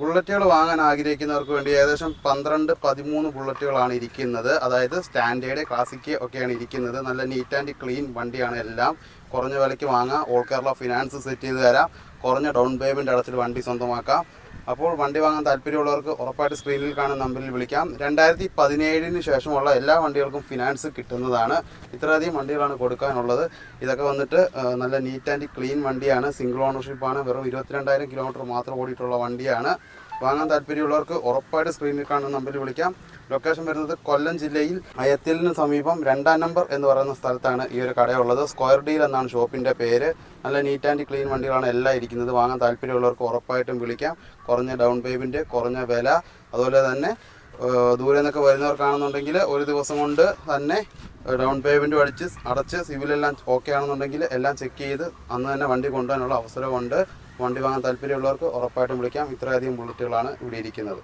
ബുള്ളറ്റുകൾ വാങ്ങാൻ ആഗ്രഹിക്കുന്നവർക്ക് വേണ്ടി ഏകദേശം 12-13 ബുള്ളറ്റുകളാണ് ഇരിക്കുന്നത്. അതായത് സ്റ്റാൻഡേർഡ്, ക്ലാസിക് ഒക്കെയാണ് ഇരിക്കുന്നത്. നല്ല നീറ്റ് ആൻഡ് ക്ലീൻ വണ്ടിയാണ് എല്ലാം. കുറഞ്ഞ വിലയ്ക്ക് വാങ്ങാം. ഓൾ കേരള ഫിനാൻസ് സെറ്റ് ചെയ്ത് തരാം. കുറഞ്ഞ ഡൗൺ പേയ്മെൻറ്റ് അടച്ചിട്ട് വണ്ടി സ്വന്തമാക്കാം. അപ്പോൾ വണ്ടി വാങ്ങാൻ താല്പര്യമുള്ളവർക്ക് ഉറപ്പായിട്ട് സ്ക്രീനിൽ കാണുന്ന നമ്പറിൽ വിളിക്കാം. 2017 ശേഷമുള്ള എല്ലാ വണ്ടികൾക്കും ഫിനാൻസ് കിട്ടുന്നതാണ്. ഇത്രയധികം വണ്ടികളാണ് കൊടുക്കാനുള്ളത്. ഇതൊക്കെ വന്നിട്ട് നല്ല നീറ്റ് ആൻഡ് ക്ലീൻ വണ്ടിയാണ്. സിംഗിൾ ഓണർഷിപ്പാണ്. വെറും 22,000 കിലോമീറ്റർ മാത്രം ഓടിയിട്ടുള്ള വണ്ടിയാണ്. വാങ്ങാൻ താല്പര്യമുള്ളവർക്ക് ഉറപ്പായിട്ട് സ്ക്രീനിൽ കാണുന്ന നമ്പറിൽ വിളിക്കാം. ലൊക്കേഷൻ വരുന്നത് കൊല്ലം ജില്ലയിൽ അയത്തിലിന് സമീപം 2-ാം നമ്പർ എന്ന് പറയുന്ന സ്ഥലത്താണ് ഈ ഒരു കടയുള്ളത്. സ്ക്വയർ ഡീൽ എന്നാണ് ഷോപ്പിൻ്റെ പേര്. നല്ല നീറ്റ് ആൻഡ് ക്ലീൻ വണ്ടികളാണ് എല്ലാം ഇരിക്കുന്നത്. വാങ്ങാൻ താല്പര്യമുള്ളവർക്ക് ഉറപ്പായിട്ടും വിളിക്കാം. കുറഞ്ഞ ഡൗൺ പേയ്മെൻറ്റ്, കുറഞ്ഞ വില, അതുപോലെ തന്നെ ദൂരെ നിന്നൊക്കെ വരുന്നവർക്കാണെന്നുണ്ടെങ്കിൽ ഒരു ദിവസം കൊണ്ട് തന്നെ ഡൗൺ പേയ്മെൻറ്റ് അടച്ച് സിവിലെല്ലാം ഓക്കെ ആണെന്നുണ്ടെങ്കിൽ എല്ലാം ചെക്ക് ചെയ്ത് അന്ന് തന്നെ വണ്ടി കൊണ്ടുപോകാനുള്ള അവസരമുണ്ട്. വണ്ടി വാങ്ങാൻ താല്പര്യമുള്ളവർക്ക് ഉറപ്പായിട്ടും വിളിക്കാം. ഇത്രയധികം ബുള്ളറ്റുകളാണ് ഇവിടെ ഇരിക്കുന്നത്.